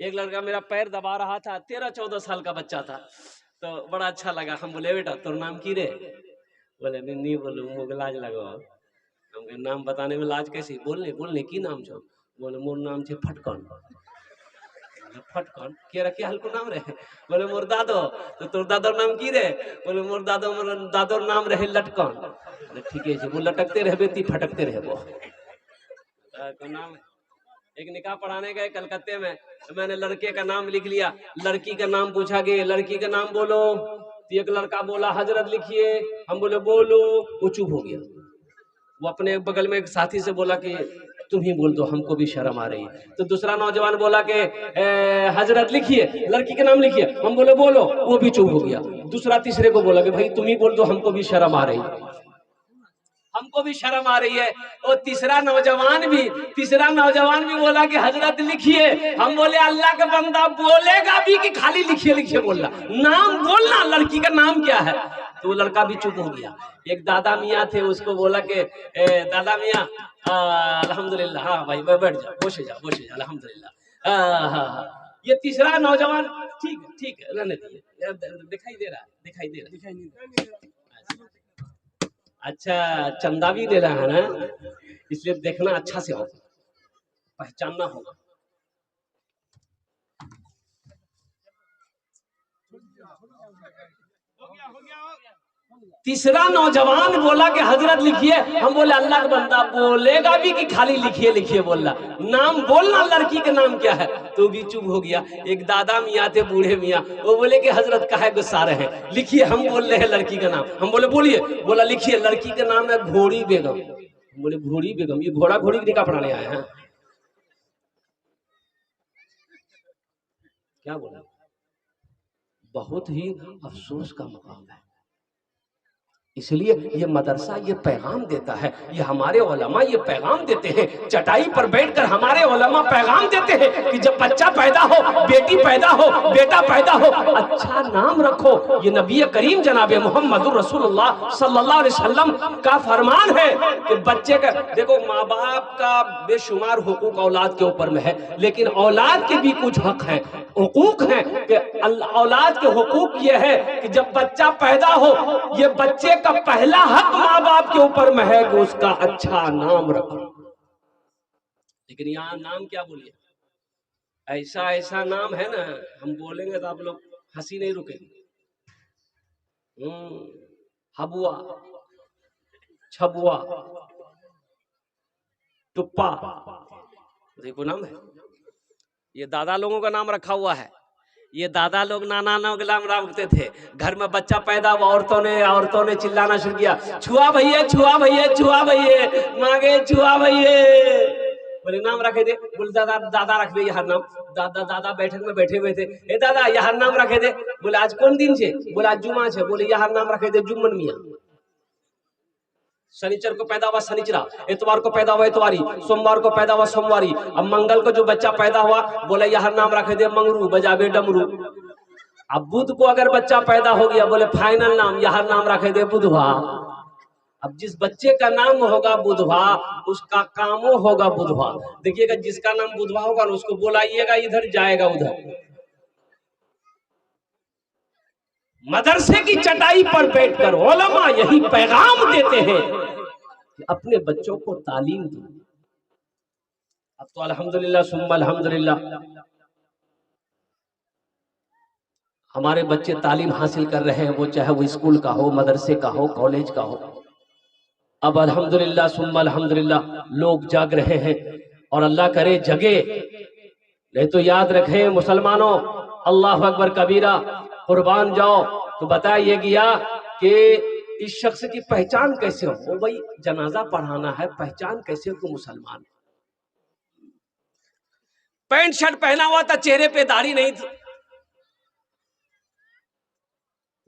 एक लड़का मेरा पैर दबा रहा था, 13-14 साल का बच्चा था, तो बड़ा अच्छा लगा। हम बोले बेटा तोर नाम की रे? बोले नहीं बोलू मुझे लाज लगो। हम नाम बताने में लाज कैसी? बोलने की नाम छो? बोले मोर नाम छे फटकन। फटकन के रखे हल्को नाम रहे? बोले मोर दादो। तो तोर दादोर नाम की रे? बोले मोर दादोर नाम रहे लटकन। ठीक है वो लटकते रहे ती फटकते रहे वो। तो नाम एक निकाह पढ़ाने गए कलकत्ते में, तो मैंने लड़के का नाम लिख लिया। लड़की का नाम पूछा गया, लड़की का नाम बोलो। तो एक लड़का बोला हजरत लिखिए। हम बोले बोलो, वो चुप हो गया। वो अपने बगल में एक साथी से बोला कि तुम ही बोल दो, हमको भी शर्म आ रही है। तो दूसरा नौजवान बोला कि हजरत लिखिए, लड़की का नाम लिखिए। हम बोले बोलो, वो भी चुप हो गया। दूसरा तीसरे को बोला कि भाई तुम ही बोल दो, हमको भी शर्म आ रही है, हमको भी शर्म आ रही है। और तीसरा नौजवान भी बोला कि हजरत लिखिए। हम बोले अल्लाह का बंदा बोलेगा भी कि खाली लिखिए लिखिए बोलना, नाम बोलना, लड़की का नाम क्या है? तो वो लड़का भी चुप हो गया। एक दादा मियाँ थे, उसको बोला कि दादा मियाँ अल्हम्दुलिल्लाह। हाँ भाई बैठ जाओ, बोसे जाओ अल्हम्दुलिल्लाह। हाँ। ये तीसरा नौजवान ठीक है रहने दिए। दिखाई दे रहा। अच्छा चंदा भी दे रहा है ना, इसलिए देखना अच्छा से हो, पहचानना होगा। तीसरा नौजवान बोला कि हजरत लिखिए। हम बोले अल्लाह का बंदा बोलेगा भी कि खाली लिखिए लिखिए बोलना, नाम बोलना, लड़की का नाम क्या है? तो भी चुप हो गया। एक दादा मियाँ थे, बूढ़े मियाँ, वो बोले कि हजरत काहे गुस्सा रहे हैं, लिखिए, हम बोल रहे हैं लड़की का नाम। हम बोले बोलिए। बोला लिखिए, लड़की का नाम है घोड़ी बेगम। बोले घोड़ी बेगम? ये घोड़ा घोड़ी की निकाह पढ़ाने आए हैं? क्या बोला? बहुत ही अफसोस का मकाम है। इसलिए ये मदरसा ये पैगाम देता है, ये हमारे उलमा ये पैगाम देते हैं, चटाई पर बैठकर हमारे उलमा पैगाम देते हैं कि जब बच्चा पैदा हो, बेटी पैदा हो, बेटा पैदा हो, अच्छा नाम रखो। ये नबी करीम जनाब मोहम्मद रसूलुल्लाह सल्लल्लाहु अलैहि वसल्लम का फरमान है कि बच्चे का, देखो माँ बाप का बेशुमार हुकूक औलाद के ऊपर में है, लेकिन औलाद के भी कुछ हक है, हुकूक है कि औलाद के हुकूक ये है कि जब बच्चा पैदा हो, ये बच्चे का पहला हक माँ बाप के ऊपर में है कि उसका अच्छा नाम रखो। लेकिन यहाँ नाम क्या बोलिए, ऐसा नाम है ना, हम बोलेंगे तो आप लोग हंसी नहीं रुकेगी। हबुआ, छबुआ, टुप्पा, देखो नाम है। ये दादा लोगों का नाम रखा हुआ है। ये दादा लोग नाना लोग नाम रखते थे। घर में बच्चा पैदा हुआ, औरतों ने चिल्लाना शुरू किया, छुआ भैया छुआ भैया छुआ भैया, मांगे छुआ भैया। बोले नाम रखे थे। बोले दादा रख दे यह नाम। दादा बैठक में बैठे हुए थे, ए दादा यह नाम रखे थे। बोले आज कौन दिन छे? बोले आज जुमा छे। बोले यह नाम रखे थे जुम्मन मियाँ। शनिचर को पैदा हुआ शनिचरा, इतवार को पैदा हुआ इतवारी, सोमवार को पैदा हुआ सोमवारी। अब मंगल को जो बच्चा पैदा हुआ, बोले यह नाम रखे दे मंगरू, बजाबे डमरू। अब बुध को अगर बच्चा पैदा हो गया, बोले फाइनल नाम यह नाम रखे दे बुधवा। अब जिस बच्चे का नाम होगा बुधवा, उसका कामो होगा बुधवा। देखिएगा जिसका नाम बुधवा होगा ना, उसको बुलाइएगा इधर, जाएगा उधर। मदरसे की चटाई पर बैठकर उलमा यही पैगाम देते हैं कि अपने बच्चों को तालीम दो। अब तो अल्हम्दुलिल्लाह सुम्मा अल्हम्दुलिल्लाह हमारे बच्चे तालीम हासिल कर रहे हैं, वो चाहे वो स्कूल का हो, मदरसे का हो, कॉलेज का हो। अब अल्हम्दुलिल्लाह सुम्मा अल्हम्दुलिल्लाह लोग जाग रहे हैं, और अल्लाह करे जगे। नहीं तो याद रखें मुसलमानों, अल्लाह अकबर कबीरा, कुर्बान जाओ। तो बताइए गया कि इस शख्स की पहचान कैसे हो? भाई जनाजा पढ़ाना है, पहचान कैसे हो मुसलमान? पैंट शर्ट पहना हुआ था, चेहरे पे दाढ़ी नहीं थी।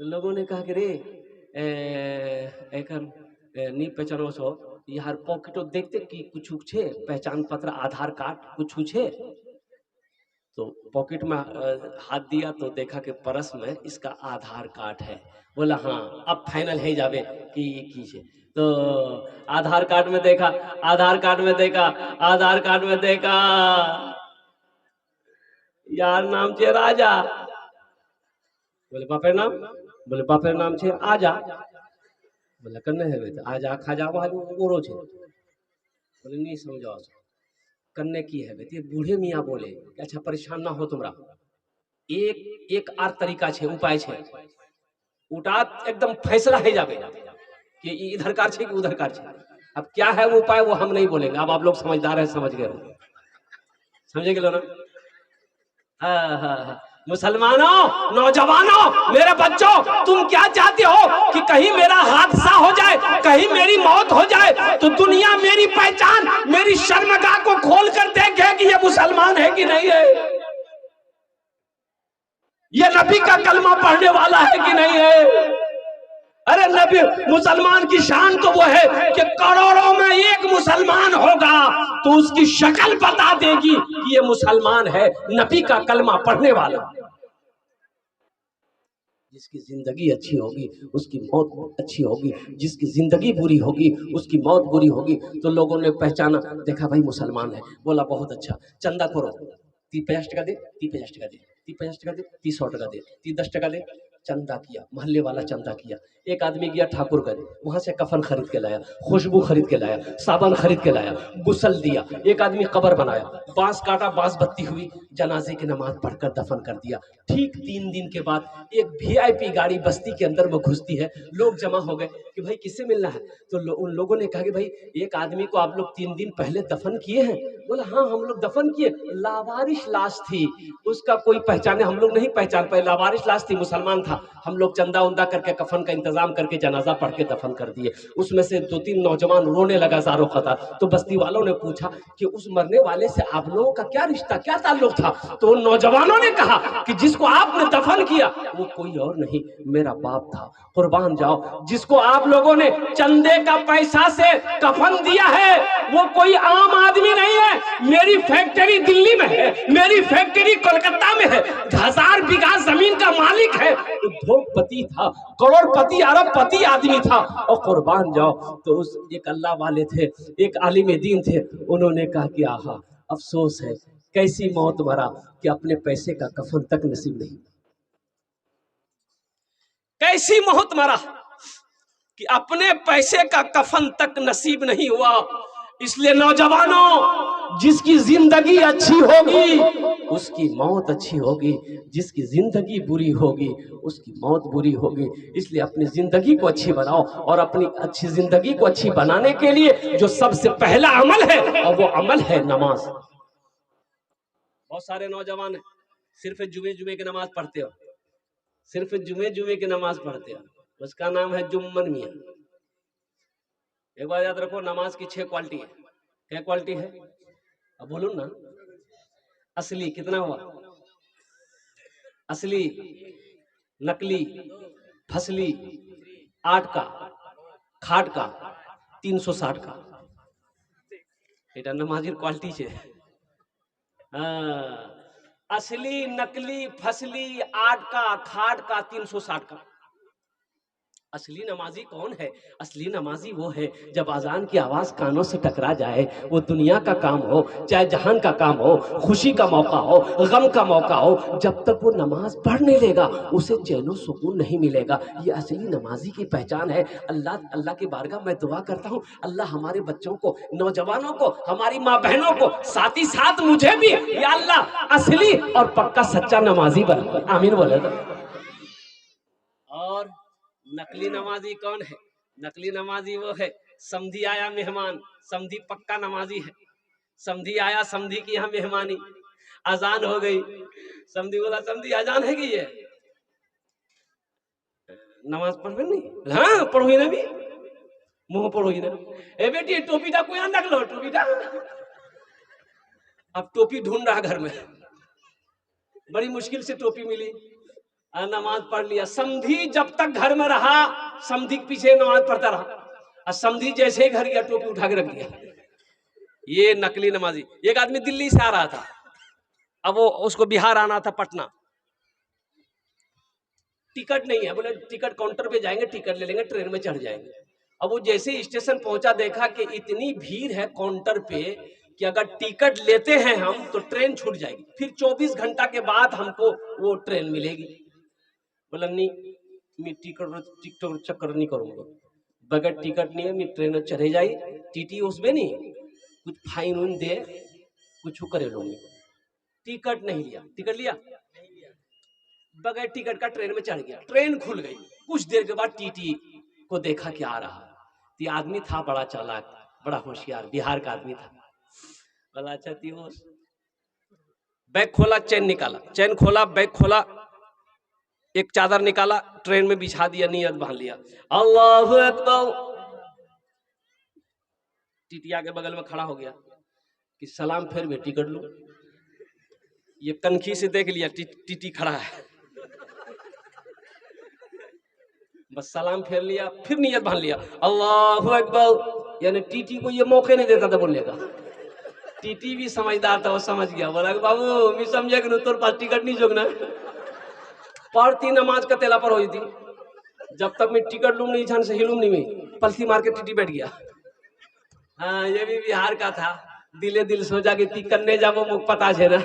तो लोगों ने कहा कि रे नी पहचानो सो यार पॉकेटो देखते कि कुछ छे, पहचान पत्र, आधार कार्ड कुछ छे। तो पॉकेट में हाथ दिया तो देखा कि परस में इसका आधार कार्ड है। बोला हाँ अब फाइनल है जावे कि ये की है। तो आधार कार्ड में देखा, यार नाम छे राजा। बोले बापेर नाम? बोले बापेर नाम छे आजा। बोले कन्ने है तो आजा खाजा ओरो छे। बोले नहीं समझाओ कन्ने की है बेटी। बूढ़े मियाँ बोले अच्छा परेशान ना हो तुमरा, एक एक आर तरीका छे, उपाय छे। उठा एकदम फैसला है जावे कि इधर कार छे कि उधर कार छे। अब क्या है वो उपाय वो हम नहीं बोलेंगे, अब आप लोग समझदार है, समझ गए, समझे गए ना। हाँ। मुसलमानों, नौजवानों, मेरे बच्चों, तुम क्या चाहते हो कि कहीं मेरा हादसा हो जाए, कहीं मेरी मौत हो जाए तो दुनिया मेरी पहचान, मेरी शर्मगाह को खोल कर देखे कि ये मुसलमान है कि नहीं है, ये नबी का कलमा पढ़ने वाला है कि नहीं है। अरे नबी मुसलमान की शान तो वो है कि करोड़ों में एक मुसलमान होगा तो उसकी शक्ल बता देगी कि ये मुसलमान है, नबी का कलमा पढ़ने वाला। जिसकी जिंदगी अच्छी होगी उसकी मौत अच्छी होगी, जिसकी जिंदगी बुरी होगी उसकी मौत बुरी होगी। तो लोगों ने पहचाना, देखा भाई मुसलमान है, बोला बहुत अच्छा, चंदा करो, 50 टका दे, 50 टका दे, 50 टका दे, 100 टका दे, 10 टका दे। चंदा किया, मोहल्ले वाला चंदा किया। एक आदमी गया ठाकुरगंज, वहां से कफन खरीद के लाया, खुशबू खरीद के लाया, साबन खरीद के लाया, गुसल दिया। एक आदमी कब्र बनाया, बांस काटा, बांस बत्ती हुई, जनाजे की नमाज पढ़कर दफन कर दिया। ठीक 3 दिन के बाद एक VIP गाड़ी बस्ती के अंदर में घुसती है। लोग जमा हो गए कि भाई किससे मिलना है। तो उन लोगों ने कहा कि भाई एक आदमी को आप लोग 3 दिन पहले दफन किए हैं। बोला हाँ हम लोग दफन किए, लावारिश लाश थी, उसका कोई पहचाने, हम लोग नहीं पहचान पाए, लावारिश लाश थी, मुसलमान था। हम लोग चंदा उंदा करके कफन का इंतजाम करके जनाजा पढ़ के दफन कर दिए। उसमें से 2-3 नौजवान रोने लगा ज़ारो ख़तर। तो बस्ती वालों ने पूछा कि उस मरने वाले से आप लोगों का क्या रिश्ता, क्या ताल्लुक था। तो उन नौजवानों ने कहा कि जिसको आपने दफन किया वो कोई और नहीं, मेरा बाप था, कुर्बान जाओ। जिसको आप लोगों ने चंदे का पैसा से कफन दिया है वो कोई आम आदमी नहीं है, मेरी फैक्ट्री दिल्ली में है, मेरी फैक्ट्री कोलकाता में है, 1000 बीघा जमीन का मालिक है, उद्योगपति था, करोड़पति अरबपति आदमी था। और कुर्बान जाओ। तो उस एक अल्लाह वाले थे, एक आलिम दीन थे, उन्होंने कहा कि आहा अफसोस है, कैसी मौत मरा कि अपने पैसे का कफन तक नसीब नहीं, कैसी मौत मरा कि अपने पैसे का कफन तक नसीब नहीं हुआ। इसलिए नौजवानों, जिसकी जिंदगी अच्छी होगी उसकी मौत अच्छी होगी, जिसकी जिंदगी बुरी होगी उसकी मौत बुरी होगी। इसलिए अपनी जिंदगी को अच्छी बनाओ, और अपनी अच्छी जिंदगी को अच्छी बनाने के लिए जो सबसे पहला अमल है और वो अमल है नमाज। बहुत सारे नौजवान सिर्फ जुमे की नमाज पढ़ते हो, सिर्फ जुमे की नमाज पढ़ते हो, उसका नाम है जुम्मन मियाँ। एक बार याद रखो, नमाज की 6 क्वालिटी है। क्या क्वालिटी है अब बोलूं ना। असली कितना हुआ, असली, नकली, फसली, 8 का, खाट का, 360 का, এটা नमाजेर क्वालिटी छे। असली, नकली, फसली, 8 का, खाट का, 360 का। असली नमाजी कौन है? असली नमाजी वो है जब अजान की आवाज कानों से टकरा जाए, वो दुनिया का काम हो चाहे जहान का काम हो, खुशी का मौका हो गम का मौका हो, जब तक वो नमाज पढ़ नहीं लेगा उसे चैनो सुकून नहीं मिलेगा। ये असली नमाजी की पहचान है। अल्लाह की बारगाह में दुआ करता हूँ, अल्लाह हमारे बच्चों को, नौजवानों को, हमारी माँ बहनों को, साथ ही साथ मुझे भी, या अल्लाह असली और पक्का सच्चा नमाजी बना। आमीन बोले तो। और नकली नमाजी कौन है? नकली नमाजी वो है, समधी आया मेहमान, समधी पक्का नमाजी है। समधी आया, समधी की यहाँ मेहमानी, अजान हो गई, समधी बोला समधी अजान है कि ये नमाज पढ़वे नहीं? हाँ पढ़ोगी ना भी, मुंह पढ़ोगी ना। ए बेटी टोपीटा को यहाँ रख लो, टोपीटा। अब टोपी ढूंढ रहा घर में, बड़ी मुश्किल से टोपी मिली, नमाज पढ़ लिया। समधी जब तक घर में रहा, समधी के पीछे नमाज पढ़ता रहा, और समधी जैसे ही घर गया टोपी उठा के रख दिया। ये नकली नमाजी। एक आदमी दिल्ली से आ रहा था, अब वो उसको बिहार आना था, पटना, टिकट नहीं है। बोले टिकट काउंटर पे जाएंगे, टिकट ले लेंगे, ट्रेन में चढ़ जाएंगे। अब वो जैसे स्टेशन पहुंचा, देखा कि इतनी भीड़ है काउंटर पे कि अगर टिकट लेते हैं हम तो ट्रेन छूट जाएगी, फिर 24 घंटा के बाद हमको वो ट्रेन मिलेगी। बोला नहीं, मैं टिकट चक्कर नहीं करूंगा, बगैर टिकट नहीं है मैं ट्रेन चढ़े जाई, टीटी उसमें नहीं कुछ फाइन उन दे कुछ करे लोग। टिकट नहीं लिया, टिकट लिया बगैर टिकट का ट्रेन में चढ़ गया, ट्रेन खुल गई। कुछ देर के बाद टीटी को देखा कि आ रहा, तो आदमी था बड़ा चालाक, बड़ा होशियार, बिहार का आदमी था। बोला अच्छा तीमोस, बैग खोला, चैन निकाला, चैन खोला, बैग खोला, एक चादर निकाला, ट्रेन में बिछा दिया, नियत बांध लिया, अल्लाहु अकबर। टीटी आगे बगल में खड़ा हो गया कि सलाम फिर भी टिकट लूं। ये कनखी से देख लिया टीटी खड़ा है, बस सलाम फेर लिया, फिर नियत बांध लिया, अल्लाहु अकबर। यानी टीटी को ये मौके नहीं देता था बोलने का। टीटी भी समझदार था, वो समझ गया, बोला बाबू मैं समझे कि तोर पास टिकट नहीं जोगना, पढ़ती नमाज का तेला पर हुई थी, जब तक मैं टिकट लूं नहीं, छन से हिलूं नहीं, मैं पलथी मार के टीटी बैठ गया। हाँ, ये भी बिहार का था, दिले दिल सोचा कि ती करने जाबो मुझे पता है ना,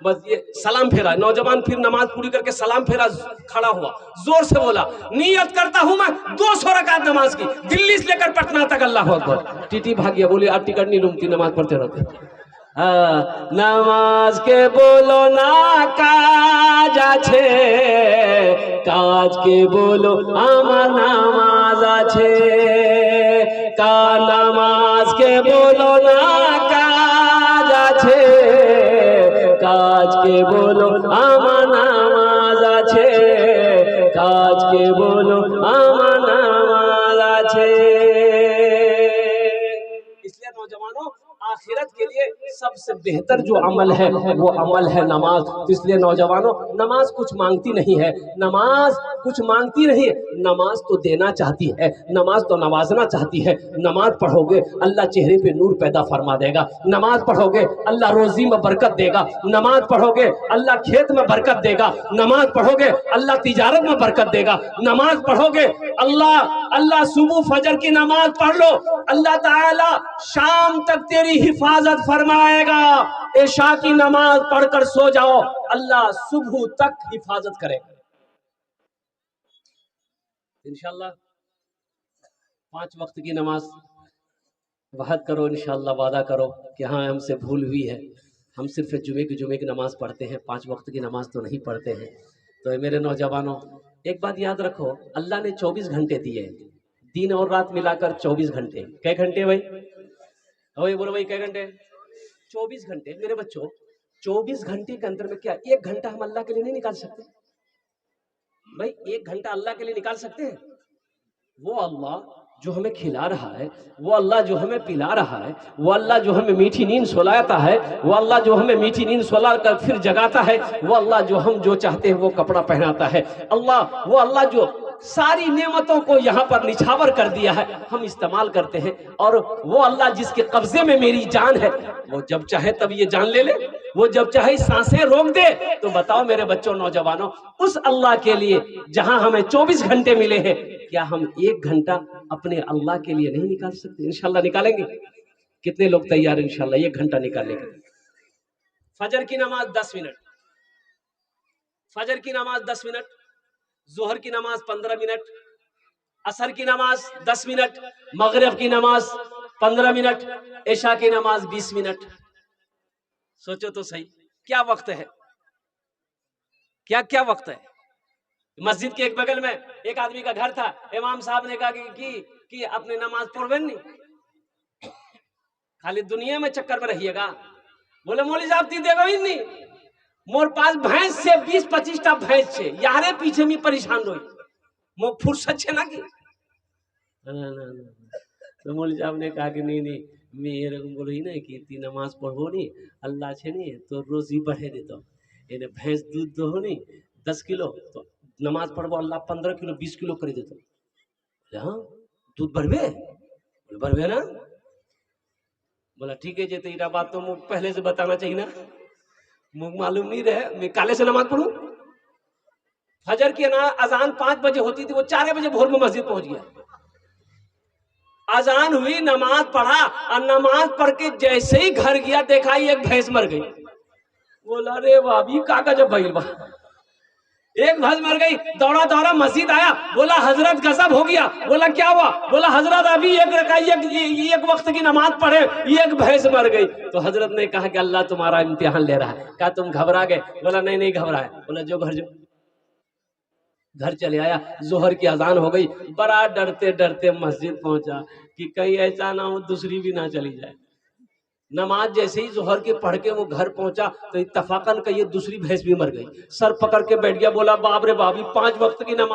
बस ये सलाम फेरा। नौजवान फिर नमाज पूरी करके सलाम फेरा, खड़ा हुआ, जोर से बोला नियत करता हूं मैं 200 रकात नमाज की, दिल्ली से लेकर पटना तक, अल्लाह अकबर। टीटी भाग गया, बोले आप टिकट नहीं लूंगी, नमाज पढ़ते रहते। नमाज के बोलो ना काज आछे, काज के बोलो आमार नामाज आछे, का नमाज के बोलो ना काज आछे, काज के बोलो आमार नामाज आछे, काज के बोलो आमार नामाज आछे। इसलिए नौजवानों, आखिरत के लिए सबसे बेहतर जो अमल है वो अमल है नमाज। तो इसलिए नौजवानों, नमाज कुछ मांगती नहीं है, नमाज कुछ मांगती नहीं है, नमाज तो देना चाहती है, नमाज तो नवाजना चाहती है। नमाज पढ़ोगे अल्लाह चेहरे पे नूर पैदा फरमा देगा, नमाज पढ़ोगे अल्लाह रोजी में बरकत देगा, नमाज पढ़ोगे अल्लाह खेत में बरकत देगा, नमाज पढ़ोगे अल्लाह तिजारत में बरकत देगा, नमाज पढ़ोगे अल्लाह सुबह फजर की नमाज पढ़ लो, अल्लाह ताला शाम तक तेरी हिफाजत फरमाएगा। इशा की नमाज पढ़कर सो जाओ, अल्लाह सुबह तक हिफाजत करेगा इंशाअल्लाह। 5 वक्त की नमाज वहद करो, इंशाअल्लाह वादा करो कि हाँ हमसे भूल हुई है, हम सिर्फ जुमे की नमाज पढ़ते हैं, 5 वक्त की नमाज तो नहीं पढ़ते हैं। तो मेरे नौजवानों, एक बात याद रखो, अल्लाह ने 24 घंटे दिए, दिन और रात मिलाकर 24 घंटे। कै घंटे भाई? वही बोलो भाई, कै घंटे? 24 घंटे। मेरे बच्चों, 24 घंटे के अंदर में क्या 1 घंटा हम अल्लाह के लिए नहीं निकाल सकते? भाई 1 घंटा अल्लाह के लिए निकाल सकते हैं? वो अल्लाह जो हमें खिला रहा है, वो अल्लाह जो हमें पिला रहा है, वो अल्लाह जो हमें मीठी नींद सुलाता है, वो अल्लाह जो हमें मीठी नींद सुला कर फिर जगाता है, वो अल्लाह जो हम जो चाहते हैं वो कपड़ा पहनाता है, वो अल्लाह जो सारी नेमतों को यहाँ पर निछावर कर दिया है, हम इस्तेमाल करते हैं। और वो अल्लाह जिसके कब्जे में मेरी जान है, वो जब चाहे तब ये जान ले ले, वो जब चाहे सांसें रोक दे। तो बताओ मेरे बच्चों, नौजवानों, उस अल्लाह के लिए जहां हमें 24 घंटे मिले हैं, क्या हम 1 घंटा अपने अल्लाह के लिए नहीं निकाल सकते? इंशाल्लाह निकालेंगे। कितने लोग तैयार इंशाल्लाह 1 घंटा निकालेंगे? फजर की नमाज 10 मिनट, फजर की नमाज 10 मिनट, जोहर की नमाज 15 मिनट, असर की नमाज 10 मिनट, मगरिब की नमाज 15 मिनट, इशा की नमाज 20 मिनट। सोचो तो सही, क्या वक्त है, क्या क्या वक्त है। मस्जिद के एक बगल में एक आदमी का घर था, इमाम साहब ने कहा कि अपने नमाज पढ़वे नहीं, खाली दुनिया में चक्कर में रहिएगा। बोले मौली साहब ती देगा ही नहीं, मोर पास भैंस से 20-25 टा भैंस छे, यारे पीछे में परेशान रही, मो फुर्सत छे ना की। तो मौली साहब ने कहा कि नहीं मेरे को बोलो ही ना कि ती नमाज पढ़ो नहीं, अल्लाह छे नहीं तो रोजी बढ़े देता, इन्हें भैंस दूध दो नहीं 10 किलो, तो नमाज पढ़बो अल्लाह 15 किलो 20 किलो कर देता। हाँ दूध बढ़वे ना। बोला ठीक है जी, तेरा बात तो मुझे पहले से बताना चाहिए ना, मुझे मालूम नहीं रहे, मैं काले से नमाज पढ़ूं। फजर की अजान 5 बजे होती थी, वो 4 बजे भोर में मस्जिद पहुंच गया। अजान हुई, नमाज पढ़ा, और नमाज पढ़ के जैसे ही घर गया देखा ही एक भैंस मर गई। बोला रे भाभी का गजब भइल बा, एक भैंस मर गई। दौड़ा दौड़ा मस्जिद आया, बोला हजरत गजब हो गया। बोला क्या हुआ? बोला हजरत अभी एक वक्त की नमाज पढ़े एक भैंस मर गई। तो हजरत ने कहा कि अल्लाह तुम्हारा इम्तिहान ले रहा है। कहा तुम घबरा गए? बोला नहीं नहीं घबराए। बोला जो घर चले आया। जोहर की अजान हो गई, बड़ा डरते डरते मस्जिद पहुंचा कि कहीं ऐसा ना हो दूसरी भी ना चली जाए। नमाज जैसे ही जोहर के पढ़ के वो घर पहुंचा तो इत्तफाकन का ये दूसरी भैंस भी मर गई। सर पकड़ के बैठ गया, बोला बाप रे बाप, 5 वक्त की नमाज